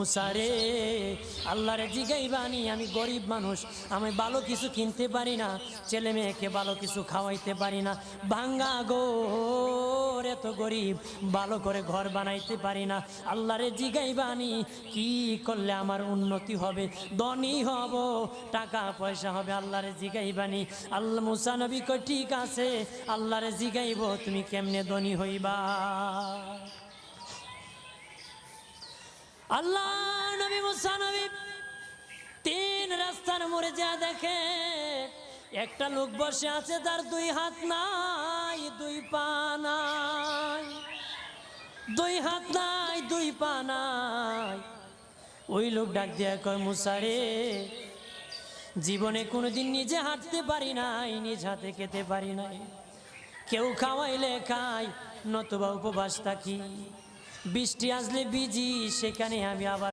মুসা রে, আল্লাহরে জিগাইবানি, আমি গরিব মানুষ, আমি ভালো কিছু কিনতে পারি না, ছেলে মেয়েকে ভালো কিছু খাওয়াইতে পারি না, ভাঙ্গা গোর, এত গরিব, ভালো করে ঘর বানাইতে পারি না। আল্লাহরে জিগাইবানি কি করলে আমার উন্নতি হবে, ধনী হব, টাকা পয়সা হবে, আল্লাহরে জিগাইবানি। আল্লাহ মুসা নবী কই ঠিক আছে, আল্লাহরে জিগাইব তুমি কেমনে ধনী হইবা। আল্লাহ নবী মুসা নবী তিন রাস্তার মোড়ে যা দেখে একটা লোক বসে আছে, তার দুই হাত নাই, দুই পা নাই, দুই হাত নাই, দুই পা নাই। ওই লোক ডাক দিয়া কয়, মুসা রে, জীবনে কোনোদিন নিজে হাঁটতে পারি নাই, নিজ হাতে খেতে পারি নাই, কেউ খাওয়াইলে খাই, নতুবা উপবাস থাকি, বৃষ্টি আসলে ভিজি, সেখানে আমি আবার